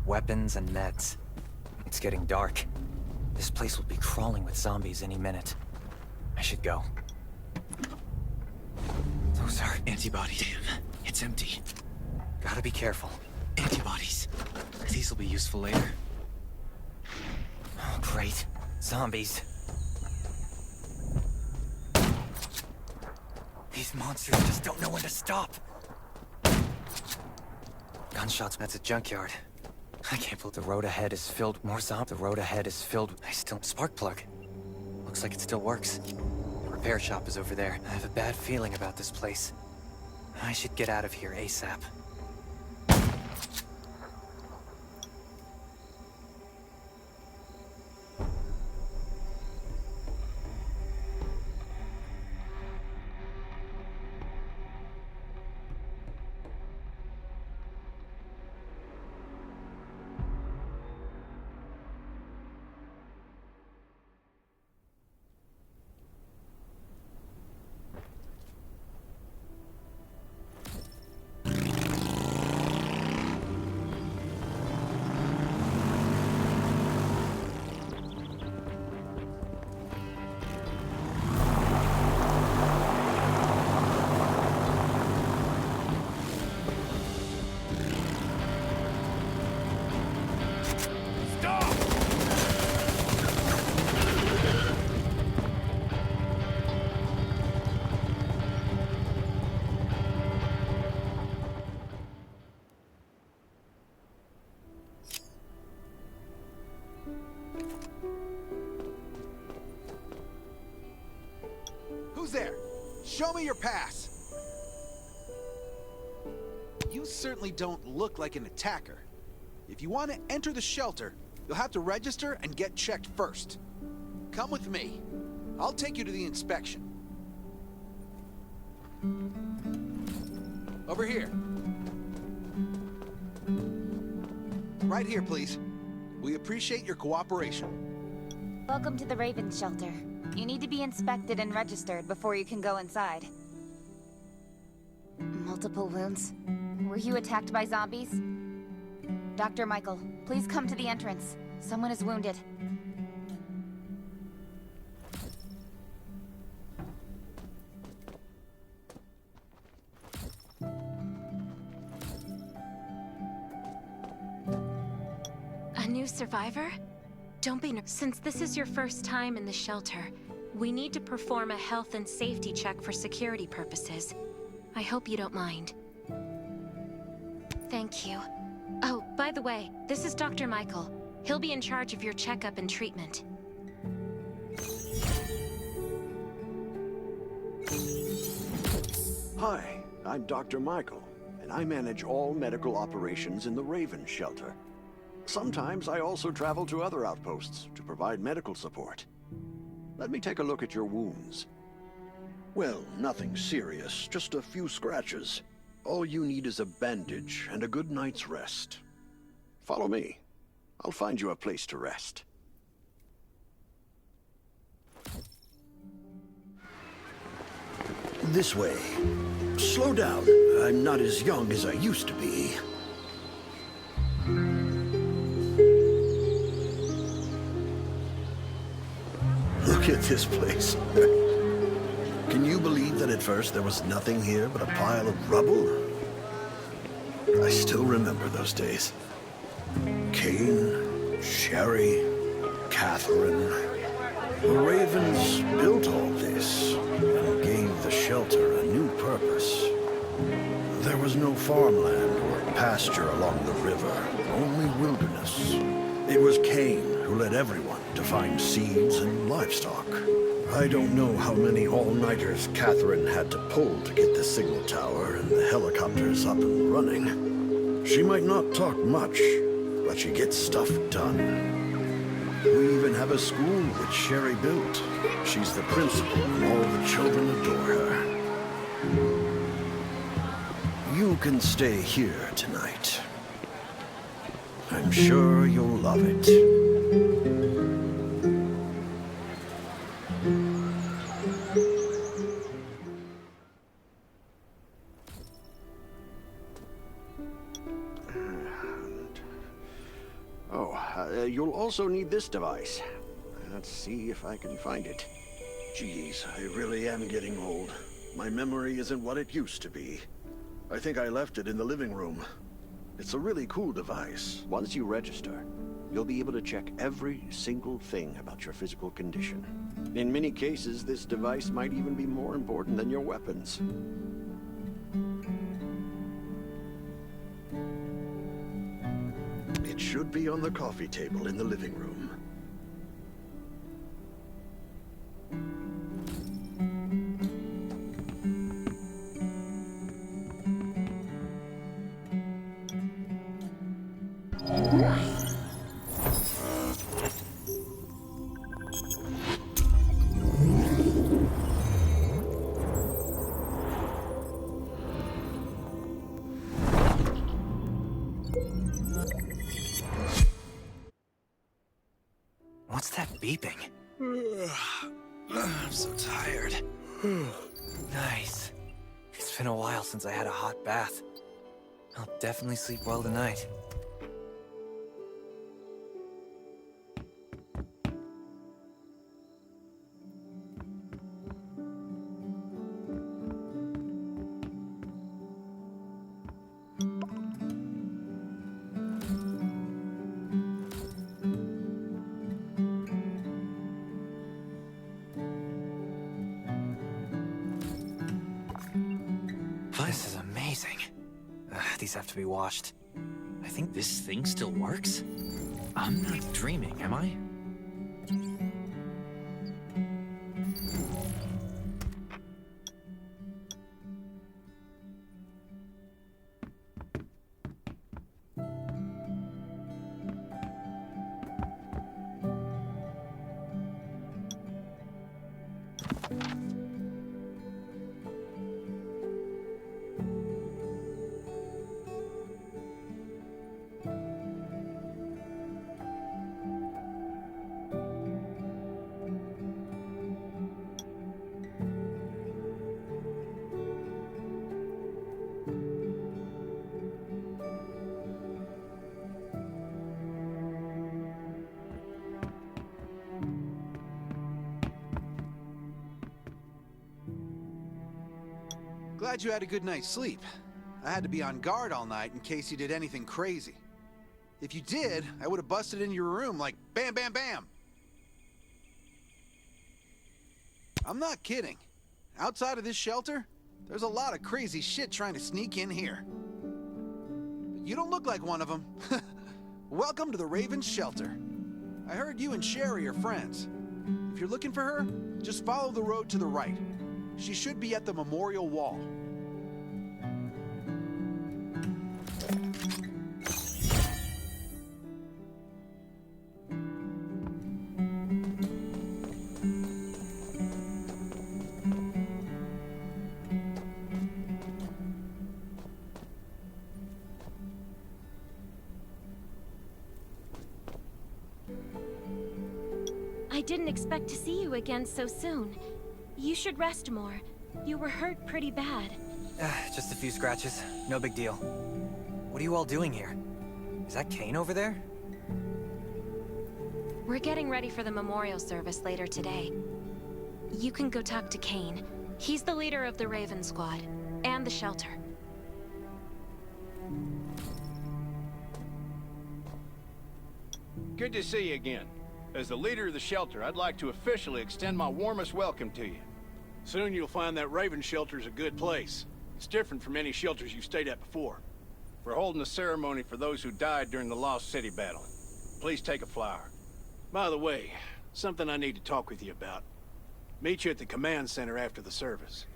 weapons and meds. It's getting dark. This place will be crawling with zombies any minute. I should go. Those are antibodies. Damn, it's empty. Gotta be careful. Antibodies. These will be useful later. Oh, great. Zombies. These monsters just don't know when to stop. Gunshots, that's a junkyard. I can't believe the road ahead is filled more zombies. The road ahead is filled. I still spark plug. Looks like it still works. The repair shop is over there. I have a bad feeling about this place. I should get out of here ASAP. Who's there? Show me your pass! You certainly don't look like an attacker. If you want to enter the shelter, you'll have to register and get checked first. Come with me. I'll take you to the inspection. Over here. Right here, please. We appreciate your cooperation. Welcome to the Raven Shelter. You need to be inspected and registered before you can go inside. Multiple wounds. Were you attacked by zombies? Dr. Michael, please come to the entrance. Someone is wounded. A new survivor? Don't be nervous. Since this is your first time in the shelter, we need to perform a health and safety check for security purposes. I hope you don't mind. Thank you. Oh, by the way, this is Dr. Michael. He'll be in charge of your checkup and treatment. Hi, I'm Dr. Michael, and I manage all medical operations in the Raven Shelter. Sometimes I also travel to other outposts to provide medical support. Let me take a look at your wounds. Well, nothing serious, just a few scratches. All you need is a bandage and a good night's rest. Follow me. I'll find you a place to rest. This way. Slow down. I'm not as young as I used to be. Look at this place. Can you believe that at first there was nothing here but a pile of rubble? I still remember those days. Kane, Sherry, Catherine. The Ravens built all this and gave the shelter a new purpose. There was no farmland or pasture along the river, only wilderness. It was Kane who led everyone to find seeds and livestock. I don't know how many all-nighters Catherine had to pull to get the signal tower and the helicopters up and running. She might not talk much, but she gets stuff done. We even have a school which Sherry built. She's the principal and all the children adore her. You can stay here tonight. I'm sure you'll love it. also need this device. Let's see if I can find it. Geez, I really am getting old. My memory isn't what it used to be. I think I left it in the living room. It's a really cool device. Once you register, you'll be able to check every single thing about your physical condition. In many cases, this device might even be more important than your weapons. It should be on the coffee table in the living room. What's that beeping? I'm so tired. Nice. It's been a while since I had a hot bath. I'll definitely sleep well tonight. This is amazing. These have to be washed. I think this thing still works? I'm not dreaming, am I? Glad you had a good night's sleep. I had to be on guard all night in case you did anything crazy. If you did, I would have busted in your room like bam, bam, bam. I'm not kidding. Outside of this shelter, there's a lot of crazy shit trying to sneak in here. But you don't look like one of them. Welcome to the Raven's shelter. I heard you and Sherry are friends. If you're looking for her, just follow the road to the right. She should be at the memorial wall. I didn't expect to see you again so soon. You should rest more. You were hurt pretty bad. Just a few scratches. No big deal. What are you all doing here? Is that Kane over there? We're getting ready for the memorial service later today. You can go talk to Kane. He's the leader of the Raven Squad, and the shelter. Good to see you again. As the leader of the shelter, I'd like to officially extend my warmest welcome to you. Soon you'll find that Raven shelter's a good place. It's different from any shelters you've stayed at before. We're holding a ceremony for those who died during the Lost City battle. Please take a flower. By the way, something I need to talk with you about. Meet you at the command center after the service.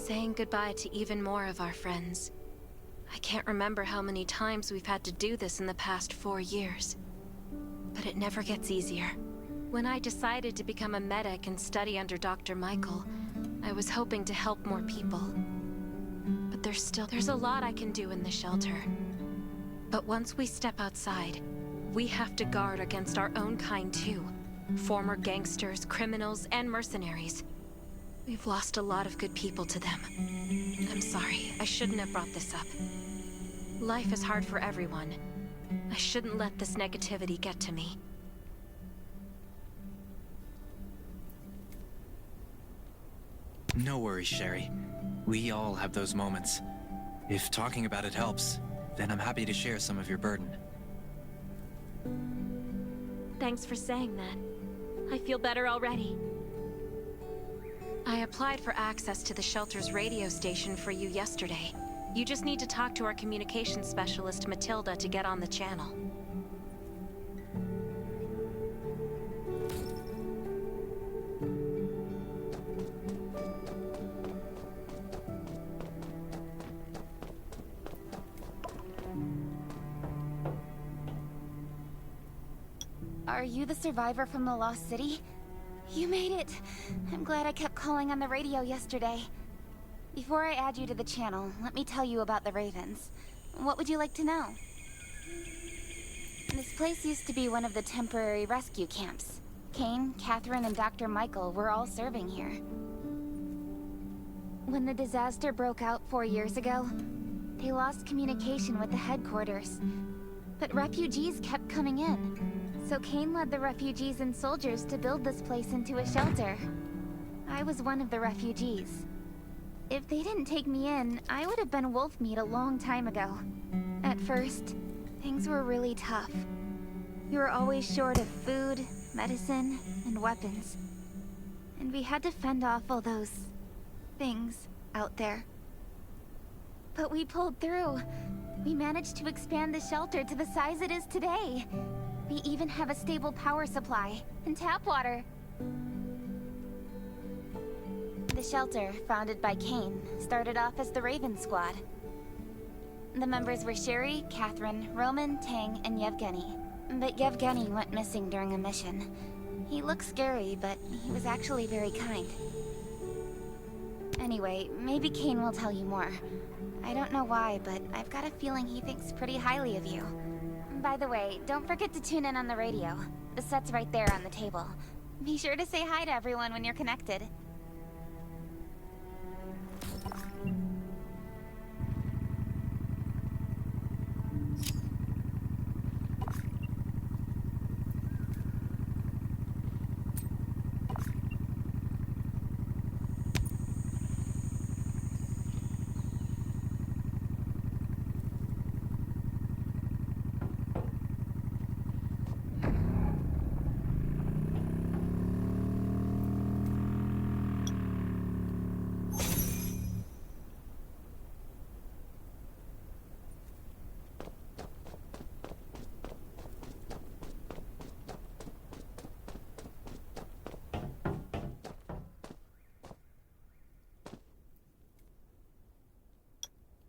saying goodbye to even more of our friends. I can't remember how many times we've had to do this in the past 4 years. But it never gets easier. When I decided to become a medic and study under Dr. Michael, I was hoping to help more people. But there's a lot I can do in the shelter. But once we step outside, we have to guard against our own kind too. Former gangsters, criminals, and mercenaries. We've lost a lot of good people to them. I'm sorry, I shouldn't have brought this up. Life is hard for everyone. I shouldn't let this negativity get to me. No worries, Sherry. We all have those moments. If talking about it helps, then I'm happy to share some of your burden. Thanks for saying that. I feel better already. I applied for access to the shelter's radio station for you yesterday. You just need to talk to our communications specialist, Matilda, to get on the channel. Are you the survivor from the Lost City? You made it! I'm glad I kept calling on the radio yesterday. Before I add you to the channel, let me tell you about the Ravens. What would you like to know? This place used to be one of the temporary rescue camps. Kane, Catherine, and Dr. Michael were all serving here. When the disaster broke out 4 years ago, they lost communication with the headquarters. But refugees kept coming in. So Kane led the refugees and soldiers to build this place into a shelter. I was one of the refugees. If they didn't take me in, I would have been wolf meat a long time ago. At first, things were really tough. We were always short of food, medicine, and weapons. And we had to fend off all those things out there. But we pulled through. We managed to expand the shelter to the size it is today. We even have a stable power supply and tap water. The shelter, founded by Kane, started off as the Raven Squad. The members were Sherry, Catherine, Roman, Tang, and Yevgeny. But Yevgeny went missing during a mission. He looked scary, but he was actually very kind. Anyway, maybe Kane will tell you more. I don't know why, but I've got a feeling he thinks pretty highly of you. By the way, don't forget to tune in on the radio. The set's right there on the table. Be sure to say hi to everyone when you're connected.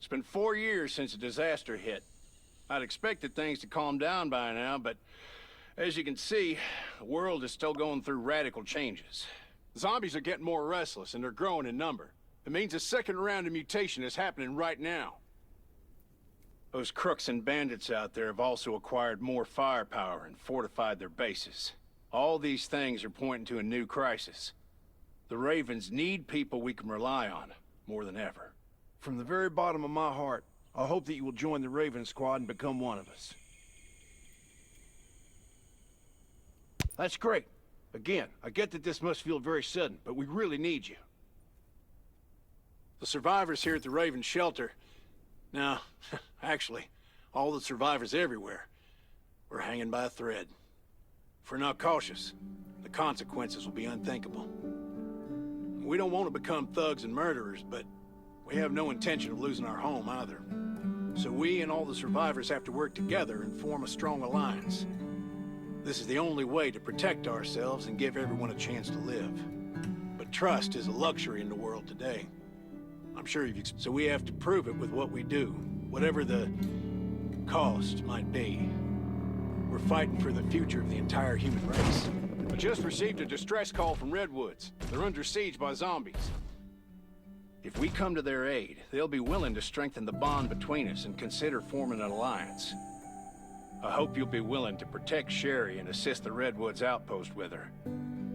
It's been 4 years since the disaster hit. I'd expected things to calm down by now, but as you can see, the world is still going through radical changes. Zombies are getting more restless, and they're growing in number. It means a second round of mutation is happening right now. Those crooks and bandits out there have also acquired more firepower and fortified their bases. All these things are pointing to a new crisis. The Ravens need people we can rely on, more than ever. From the very bottom of my heart, I hope that you will join the Raven Squad and become one of us. That's great. Again, I get that this must feel very sudden, but we really need you. The survivors here at the Raven Shelter... No, actually, all the survivors everywhere. We're hanging by a thread. If we're not cautious, the consequences will be unthinkable. We don't want to become thugs and murderers, but we have no intention of losing our home either. So we and all the survivors have to work together and form a strong alliance. This is the only way to protect ourselves and give everyone a chance to live. But trust is a luxury in the world today. I'm sure so we have to prove it with what we do, whatever the cost might be. We're fighting for the future of the entire human race. I just received a distress call from Redwoods. They're under siege by zombies. If we come to their aid, they'll be willing to strengthen the bond between us and consider forming an alliance. I hope you'll be willing to protect Sherry and assist the Redwoods outpost with her.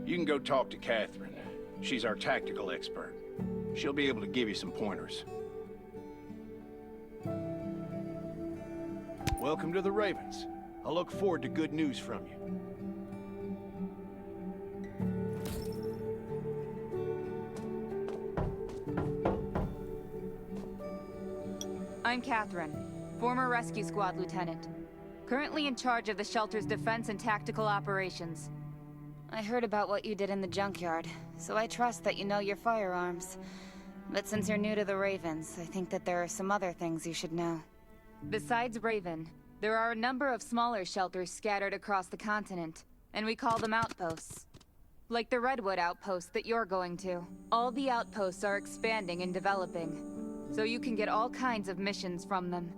You can go talk to Catherine. She's our tactical expert. She'll be able to give you some pointers. Welcome to the Ravens. I look forward to good news from you. I'm Catherine, former rescue squad lieutenant. Currently in charge of the shelter's defense and tactical operations. I heard about what you did in the junkyard, so I trust that you know your firearms. But since you're new to the Ravens, I think that there are some other things you should know. Besides Raven, there are a number of smaller shelters scattered across the continent, and we call them outposts. Like the Redwood outpost that you're going to. All the outposts are expanding and developing, so you can get all kinds of missions from them.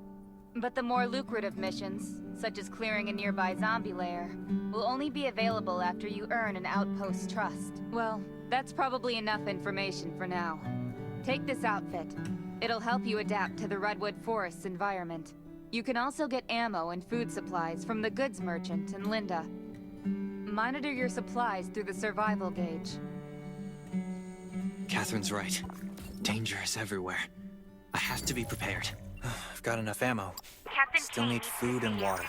But the more lucrative missions, such as clearing a nearby zombie lair, will only be available after you earn an outpost trust. Well, that's probably enough information for now. Take this outfit. It'll help you adapt to the Redwood Forest's environment. You can also get ammo and food supplies from the goods merchant in Linda. Monitor your supplies through the survival gauge. Catherine's right. Danger is everywhere. I have to be prepared. I've got enough ammo. Captain Still Kane need needs to food see and you. water.